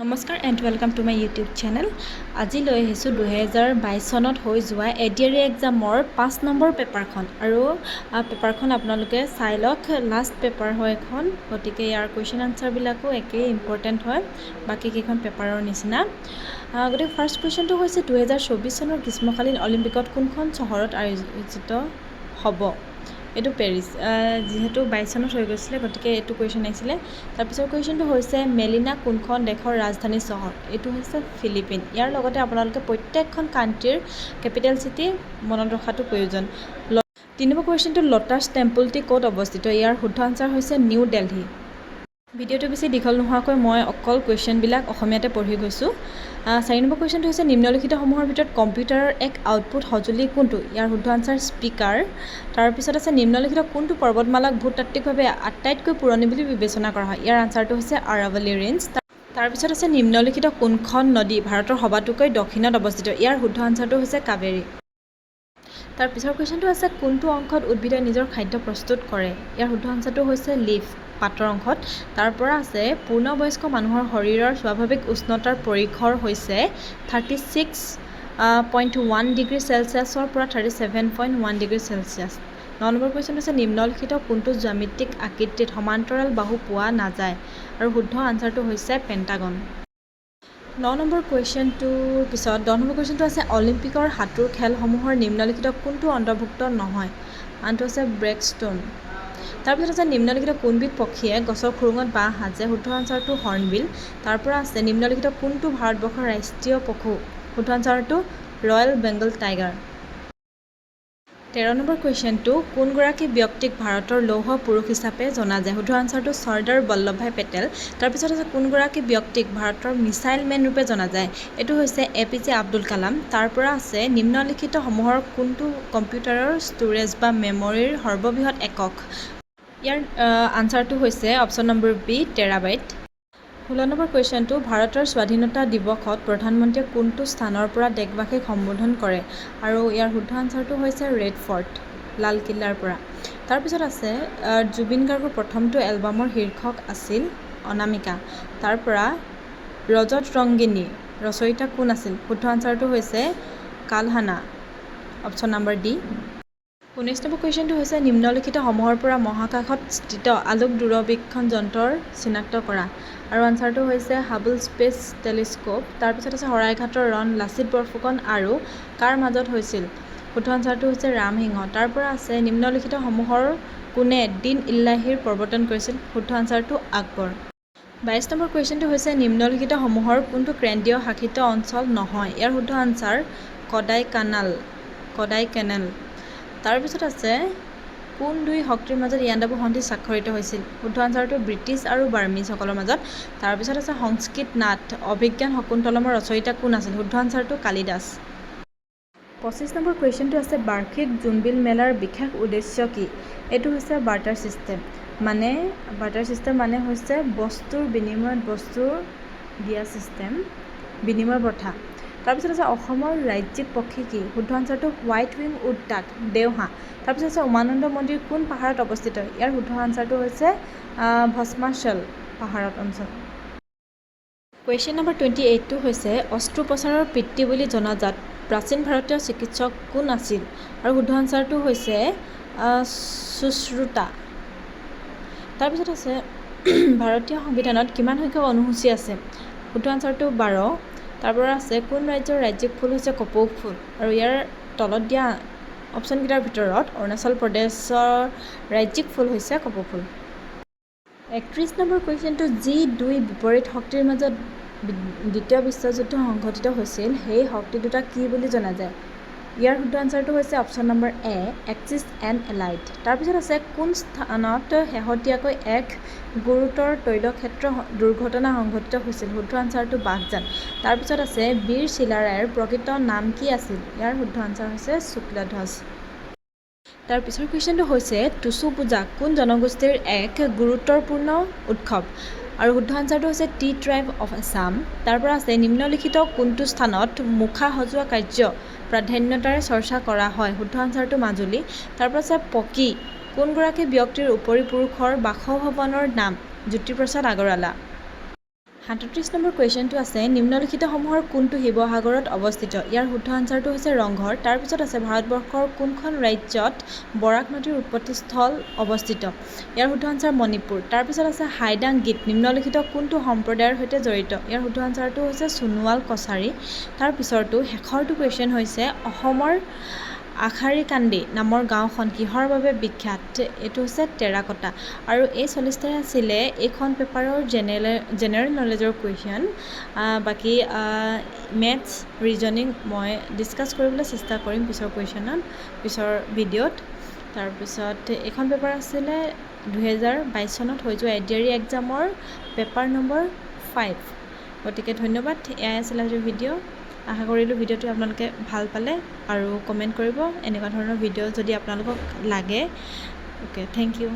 নমস্কাৰ and welcome to my YouTube channel. আজি লৈ আহিছোঁ 2022 চনত হৈ যোৱা এডিআৰই এক্সামৰ 5 নম্বৰ পেপাৰখন। আৰু পেপাৰখন আপোনালোকে চাই লওক, লাষ্ট পেপাৰ হয় এখন, গতিকে ইয়াৰ কুৱেশ্যন আনচাৰবিলাকো একেই ইম্পৰ্টেণ্ট হয় বাকীকেইখন পেপাৰৰ নিচিনা। গতিকে ফাৰ্ষ্ট কুৱেশ্যনটো হৈছে 2024 চনৰ গ্ৰীষ্মকালীন অলিম্পিকত কোনখন চহৰত আয়োজিত হ'ব? এইটো পেৰিছ, যিহেতু 22 চনত হৈ গৈছিলে গতিকে এইটো কুৱেশ্যন আহিছিলে। তাৰপিছৰ কুৱেশ্যনটো হৈছে মেলিনা কোনখন দেশৰ ৰাজধানী চহৰ? এইটো হৈছে ফিলিপিন। ইয়াৰ লগতে আপোনালোকে প্ৰত্যেকখন কাণ্ট্ৰিৰ কেপিটেল চিটি মনত ৰখাটো প্ৰয়োজন। 3 নম্বৰ কুৱেশ্যনটো ল'টাছ টেম্পলটি ক'ত অৱস্থিত? ইয়াৰ শুদ্ধ আনচাৰ হৈছে নিউ দিল্লী। ভিডিঅ'টো বেছি দীঘল নোহোৱাকৈ মই অকল কুৱেশ্যনবিলাক অসমীয়াতে পঢ়ি গৈছোঁ। 4 নম্বৰ কুৱেশ্যনটো হৈছে নিম্নলিখিতসমূহৰ ভিতৰত কম্পিউটাৰৰ এক আউটপুট সঁজুলি কোনটো? ইয়াৰ শুদ্ধ আনচাৰ স্পীকাৰ। তাৰপিছত আছে নিম্নলিখিত কোনটো পৰ্বতমালাক ভূতাত্ত্বিকভাৱে আটাইতকৈ পুৰণি বুলি বিবেচনা কৰা হয়? ইয়াৰ আনচাৰটো হৈছে আৰাৱলী ৰেঞ্জ। তাৰপিছত আছে নিম্নলিখিত কোনখন নদী ভাৰতৰ সবাতোকৈ দক্ষিণত অৱস্থিত? ইয়াৰ শুদ্ধ আনচাৰটো হৈছে কাবেৰী। তাৰ পিছৰ কুৱেশ্যনটো আছে কোনটো অংশত উদ্ভিদে নিজৰ খাদ্য প্ৰস্তুত কৰে? ইয়াৰ শুদ্ধ আনচাৰটো হৈছে লিফ, পাতৰ অংশত। তাৰ পৰা আছে পূৰ্ণবয়স্ক মানুহৰ শৰীৰৰ স্বাভাৱিক উষ্ণতাৰ পৰিসৰ হৈছে 36.1 ডিগ্ৰী চেলছিয়াছৰ পৰা 37.1 ডিগ্ৰী চেলছিয়াছ। 9 নম্বৰ কুৱেশ্যন হৈছে নিম্নলিখিত কোনটো জ্যামিতিক আকৃতিত সমান্তৰাল বাহু পোৱা নাযায়? আৰু শুদ্ধ আনচাৰটো হৈছে পেণ্টাগন। 9 নম্বৰ কুৱেশ্যনটোৰ পিছত 10 নম্বৰ কুৱেশ্যনটো আছে অলিম্পিকৰ সাঁতোৰ খেলসমূহৰ নিম্নলিখিত কোনটো অন্তৰ্ভুক্ত নহয়? আনটো হৈছে ব্ৰেকষ্টন। তাৰপিছত আছে নিম্নলিখিত কোনবিধ পক্ষীয়ে গছৰ খুৰুঙত বাঁহ সাজে? শুদ্ধ আনচাৰটো হৰ্ণবিল। তাৰ পৰা আছে নিম্নলিখিত কোনটো ভাৰতবৰ্ষৰ ৰাষ্ট্ৰীয় পশু? শুদ্ধ আনচাৰটো ৰয়েল বেংগল টাইগাৰ। 13 নম্বৰ কুৱেশ্যনটো কোনগৰাকী ব্যক্তিক ভাৰতৰ লৌহ পুৰুষ হিচাপে জনা যায়? শুদ্ধ আনচাৰটো চৰ্দাৰ বল্লভভাই পেটেল। তাৰপিছত আছে কোনগৰাকী ব্যক্তিক ভাৰতৰ মিছাইল মেন ৰূপে জনা যায়? এইটো হৈছে APJ আব্দুল কালাম। তাৰ পৰা আছে নিম্নলিখিতসমূহৰ কোনটো কম্পিউটাৰৰ ষ্টোৰেজ বা মেমৰিৰ সৰ্ববৃহৎ একক? ইয়াৰ আনচাৰটো হৈছে অপশ্যন নম্বৰ বি, টেৰাবাইট। 16 নম্বৰ কুৱেশ্যনটো ভাৰতৰ স্বাধীনতা দিৱসত প্ৰধানমন্ত্ৰীয়ে কোনটো স্থানৰ পৰা দেশবাসীক সম্বোধন কৰে? আৰু ইয়াৰ শুদ্ধ আনচাৰটো হৈছে ৰেড ফৰ্ট, লালকিল্লাৰ পৰা। তাৰপিছত আছে জুবিন গাৰ্গৰ প্ৰথমটো এলবামৰ শীৰ্ষক আছিল অনামিকা। তাৰ পৰা ৰজত ৰংগিনী ৰচয়িতা কোন আছিল? শুদ্ধ আনচাৰটো হৈছে কালহানা, অপশ্যন নম্বৰ ডি। 19 নম্বৰ কুৱেশ্যনটো হৈছে নিম্নলিখিতসমূহৰ পৰা মহাকাশত স্থিত আলোক দূৰবীক্ষণ যন্ত্ৰৰ চিনাক্ত কৰা? আৰু আনচাৰটো হৈছে হাবল স্পেচ টেলিস্কোপ। তাৰপিছত আছে শৰাইঘাটৰ ৰণ লাচিত বৰফুকন আৰু কাৰ মাজত হৈছিল? শুদ্ধ আনচাৰটো হৈছে ৰামসিংহ। তাৰ পৰা আছে নিম্নলিখিতসমূহৰ কোনে দিন ইল্লাহিৰ প্ৰৱৰ্তন কৰিছিল? শুদ্ধ আনচাৰটো আকবৰ। 22 নম্বৰ কুৱেশ্যনটো হৈছে নিম্নলিখিতসমূহৰ কোনটো কেন্দ্ৰীয় শাসিত অঞ্চল নহয়? ইয়াৰ শুদ্ধ আনচাৰ কদাইকানাল। তাৰপিছত আছে কোন দুই শক্তিৰ মাজত ইয়াণ্ডাবু সন্ধি স্বাক্ষৰিত হৈছিল? শুদ্ধ আনচাৰটো ব্ৰিটিছ আৰু বাৰ্মিজসকলৰ মাজত। তাৰপিছত আছে সংস্কৃত নাট অভিজ্ঞান শকুন্তলমৰ ৰচয়িতা কোন আছিল? শুদ্ধ আনচাৰটো কালিদাস। 25 নম্বৰ কুৱেশ্যনটো আছে বাৰ্ষিক জোনবিল মেলাৰ বিশেষ উদ্দেশ্য কি? এইটো হৈছে বাৰ্টাৰ ছিষ্টেম। বাৰ্টাৰ ছিষ্টেম মানে হৈছে বস্তুৰ বিনিময়ত বস্তুৰ দিয়া ছিষ্টেম, বিনিময় প্ৰথা। তাৰপিছত আছে অসমৰ ৰাজ্যিক পক্ষী কি? শুদ্ধ আনচাৰটো হোৱাইট উইং উড ডাক, দেওহাঁহ। তাৰপিছত আছে উমানন্দ মন্দিৰ কোন পাহাৰত অৱস্থিত? ইয়াৰ শুদ্ধ আনচাৰটো হৈছে ভস্মাচল পাহাৰত অঞ্চল। কুৱেশ্যন নম্বৰ 28টো হৈছে অস্ত্ৰোপচাৰৰ পিতৃ বুলি জনাজাত প্ৰাচীন ভাৰতীয় চিকিৎসক কোন আছিল? আৰু শুদ্ধ আনচাৰটো হৈছে সুশ্ৰুতা। তাৰপিছত আছে ভাৰতীয় সংবিধানত কিমান সংখ্যক অনুসূচী আছে? শুদ্ধ আনচাৰটো 12। তাৰ পৰা আছে কোন ৰাজ্যৰ ৰাজ্যিক ফুল হৈছে কপৌ ফুল? আৰু ইয়াৰ তলত দিয়া অপশ্যনকেইটাৰ ভিতৰত অৰুণাচল প্ৰদেশৰ ৰাজ্যিক ফুল হৈছে কপৌ ফুল। 31 নম্বৰ কুৱেশ্যনটো যি দুই বিপৰীত শক্তিৰ মাজত দ্বিতীয় বিশ্বযুদ্ধ সংঘটিত হৈছিল সেই শক্তি দুটা কি বুলি জনা যায়? ইয়াৰ শুদ্ধ আনচাৰটো হৈছে option number A, axis and allied. তাৰপিছত আছে কোন স্থানত শেহতীয়াকৈ এক গুৰুতৰ তৈলক্ষেত্ৰ দুৰ্ঘটনা সংঘটিত হৈছিল? শুদ্ধ আনচাৰটো বাঘজান। তাৰপিছত আছে বীৰ চিলাৰায়ৰ প্ৰকৃত নাম কি আছিল? ইয়াৰ শুদ্ধ আনচাৰ হৈছে শুক্লধ্বজ। তাৰ পিছৰ কুৱেশ্যনটো হৈছে টুচু পূজা কোন জনগোষ্ঠীৰ এক গুৰুত্বপূৰ্ণ উৎসৱ? আৰু শুদ্ধ আনচাৰটো হৈছে টি ট্ৰাইব অফ আছাম। তাৰ পৰা আছে নিম্নলিখিত কোনটো স্থানত মুখা সজোৱা কাৰ্য প্ৰাধান্যতাৰে চৰ্চা কৰা হয়? শুদ্ধ আনচাৰটো মাজুলী। তাৰ পৰা আছে পকী কোনগৰাকী ব্যক্তিৰ উপৰিপুৰুষৰ বাসভৱনৰ নাম? জ্যোতিপ্ৰসাদ আগৰৱালা। 37 নম্বৰ কুৱেশ্যনটো আছে নিম্নলিখিতসমূহৰ কোনটো শিৱসাগৰত অৱস্থিত ইয়াৰ শুদ্ধ আনচাৰটো হৈছে ৰংঘৰ তাৰপিছত আছে ভাৰতবৰ্ষৰ কোনখন ৰাজ্যত বৰাক নদীৰ উৎপত্তিস্থল অৱস্থিত ইয়াৰ শুদ্ধ আনচাৰ মণিপুৰ তাৰপিছত আছে হাইদাং গীত নিম্নলিখিত কোনটো সম্প্ৰদায়ৰ সৈতে জড়িত ইয়াৰ শুদ্ধ আনচাৰটো হৈছে সোণোৱাল কছাৰী তাৰপিছৰটো শেষৰটো কুৱেশ্যন হৈছে অসমৰ আখাৰীকান্দি নামৰ গাঁওখন কিহৰ বাবে বিখ্যাত এইটো হৈছে টেৰাকটা আৰু এই 40টাই আছিলে এইখন পেপাৰৰ জেনেৰেল নলেজৰ কুৱেশ্যন বাকী মেথছ ৰিজনিং মই ডিছকাছ কৰিবলৈ চেষ্টা কৰিম পিছৰ ভিডিঅ'ত তাৰপিছত এইখন পেপাৰ আছিলে 2022 চনত হৈ যোৱা এডিআৰই এক্সামৰ পেপাৰ নম্বৰ 5 গতিকে ধন্যবাদ এয়াই আছিলে আজিৰ ভিডিঅ' আশা কৰিলোঁ ভিডিঅ'টো আপোনালোকে ভাল পালে আৰু কমেণ্ট কৰিব এনেকুৱা ধৰণৰ ভিডিঅ' যদি আপোনালোকক লাগে অ'কে থেংক ইউ